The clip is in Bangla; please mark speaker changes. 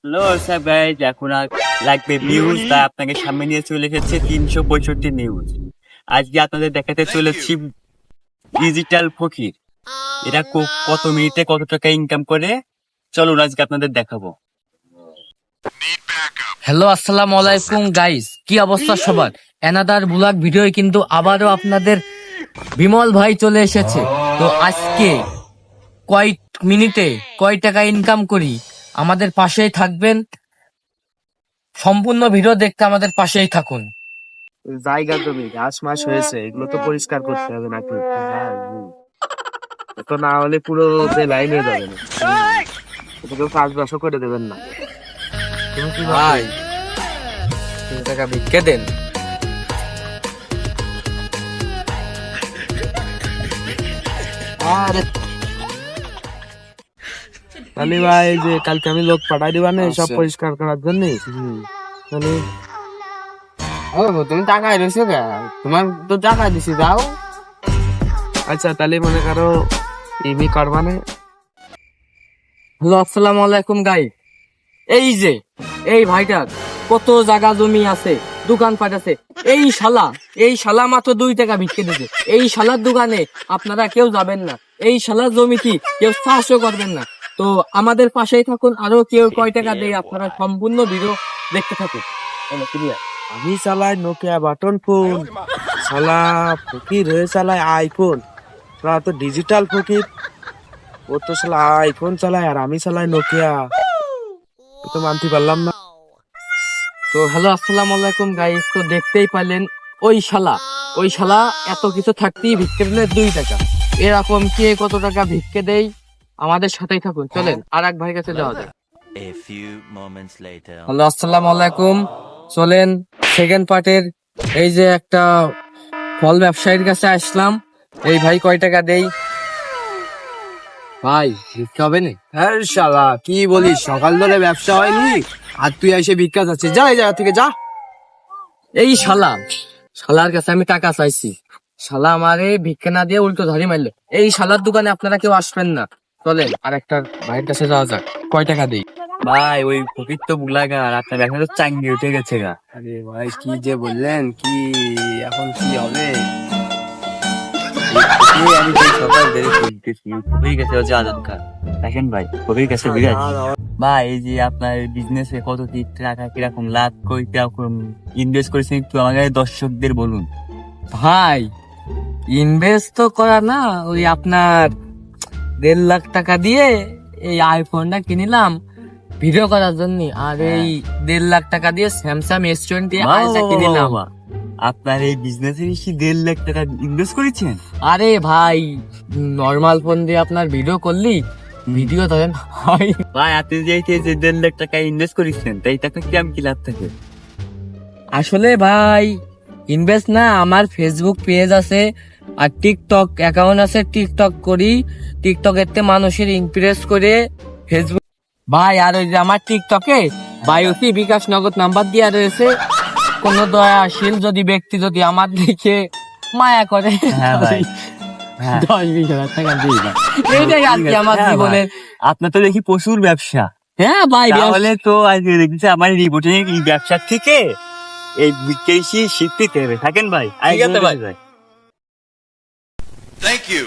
Speaker 1: হ্যালো স্যার গাইজ, এখন আর লাগবে নিউজ, তা আপনাকে সামনে নিয়ে চলে এসেছে 365 নিউজ। আজকে আপনাদের দেখাতে চলেছি ডিজিটাল ফকির। এরা কত মিনিটে কত টাকা ইনকাম করে, চলুন আজকে আপনাদের দেখাবো।
Speaker 2: হ্যালো, আসসালামু আলাইকুম গাইস, কি অবস্থা সবার? অ্যানাদার ব্লগ ভিডিও কিন্তু আবারও আপনাদের বিমল ভাই চলে এসেছে। তো আজকে কয় মিনিটে কয় টাকা ইনকাম করি, আমাদের পাশেই থাকবেন। সম্পূর্ণ ভিডিও দেখতে আমাদের পাশেই থাকুন।
Speaker 3: জায়গা জমি ঘাস মাস হয়েছে, এগুলো তো পরিষ্কার করতে হবে নাকি? তো না হলে পুরো লাইন হয়ে যাবে না, এটা কেউ কাজ বাসও করে দেবেন না। তুমি কি
Speaker 2: ভাই 3 টাকা ভিক্ষে দেন।
Speaker 3: আরে তাহলে ভাই, যে কালকে আমি লোক পাঠাই দিবা না সব পরিষ্কার করার জন্য। তাহলে
Speaker 2: তুমি টাকা দিছো, তোমার তো টাকা দিছি, দাও।
Speaker 3: আচ্ছা, তাহলে মনে করো এমনি করবা না।
Speaker 2: হ্যালো, আসসালামু আলাইকুম গাই। এই ভাইটার কত জায়গা জমি আছে, দোকানপাট আছে। এই শালা মাত্র 2 টাকা ভিক্ষে দিতে। এই শালার দোকানে আপনারা কেউ যাবেন না, এই শালার জমিতে কেউ চাষও করবেন না। তো আমাদের পাশেই থাকুন, আরো কেউ কয় টাকা দেয় আপনারা সম্পূর্ণ ভিডিও দেখতে থাকুন।
Speaker 3: আমি চালাই নোকিয়া বাটন ফোন, শালা ফকির হয়ে চালায় আইফোন। তোরা তো ডিজিটাল ফকির, ও তো শালা আইফোন চালায় আর আমি চালাই নোকিয়া। তো মানতে পারলাম না।
Speaker 2: তো হ্যালো, আসসালামু আলাইকুম গাইস। তো দেখতেই পারলেন ওই শালা এত কিছু থাকতেই ভিক্ষে দিলে 2 টাকা। এরকম কে কত টাকা ভিক্ষে দেয়, আমাদের সাথেই থাকুন। চলেন আর এক ভাই কাছে যাওয়া যাক। হ্যালো, আসসালামু আলাইকুম। চলেন সেকেন্ড পার্টের এই যে একটা ফল ব্যবসায়ীর কাছে আসলাম। এই ভাই কয় টাকা দেই? ভাই ভিক্ষা হবে না?
Speaker 3: হ্যাঁ শালা, কি বলিস? সকাল ধরে ব্যবসা হয়নি আর তুই এসে ভিক্ষা চাচ্ছিস? যা এই জায়গা থেকে যা।
Speaker 2: এই শালার কাছে আমি টাকা চাইছি, শালা আমারে ভিক্ষা না দিয়ে উল্টো ধরে মারলো। এই শালার দোকানে আপনারা কেউ আসবেন না। চলেন আর একটা ভাইয়ের কাছে যাওয়া যাক। কয় টাকা দেই?
Speaker 1: ভাই ওই ফকির তো বুলাগার, আপনার এখন তো চাঙ্গি উঠে গেছে গা।
Speaker 3: আরে ভাই, কি যে বললেন, কি এখন কি হবে?
Speaker 1: আমি তো সকাল ধরে শুনতেছি ফকির কাছে হচ্ছে আজাদ খান। দেখেন ভাই, ফকির কাছে বিরাট ভাই। এই যে আপনার বিজনেসে কত কি টাকা, কিরকম লাভ, কই কিরকম ইনভেস্ট করেছেন, একটু আমাকে দর্শকদের বলুন।
Speaker 2: ভাই ইনভেস্ট তো করা না, ওই আপনার 1.5 লাখ টাকা দিয়ে এই আইফোনটা কিনিলাম ভিডিও করার জন্য। আর এই 1.5 লাখ টাকা দিয়ে স্যামসাং S20 আইটা কিনিলাম।
Speaker 1: আপনার এই বিজনেসে বেশি 1.5 লাখ টাকা ইনভেস্ট করেছেন?
Speaker 2: আরে ভাই, নর্মাল ফোন দিয়ে আপনার ভিডিও করলি ভিডিও ধরেন হয়।
Speaker 1: ভাই আপনি যে 1.5 লাখ টাকা ইনভেস্ট করেছেন, তাই তাকে কি আমি কি লাভ থাকে?
Speaker 2: আসলে ভাই ইনভেস্ট না, আমার ফেসবুক পেজ আছে আর টিকটক অ্যাকাউন্ট আছে। টিকটক করি, টিকটকের তে মানুষের ইমপ্রেস করে ফেসবুক। ভাই আর ওই যে আমার টিকটকে বায়োতি বিকাশ নগদ নাম্বার দেওয়া রয়েছে। কোন দয়াশীল যদি ব্যক্তি যদি আমার দেখে মায়া করে,
Speaker 1: হ্যাঁ ভাই,
Speaker 2: 10-20 হাজার টাকা দিয়ে দেয়। এইটাই আর কি আমার জীবনের।
Speaker 1: আপনার তো দেখি প্রচুর ব্যবসা।
Speaker 2: হ্যাঁ ভাই,
Speaker 1: তাহলে তো আজকে দেখছি আমার রিপোর্টিং এই ব্যবসার থেকে এই বিক্রি শিখতে হবে। থাকেন ভাই,
Speaker 2: ঠিক আছে ভাই।
Speaker 4: Thank you.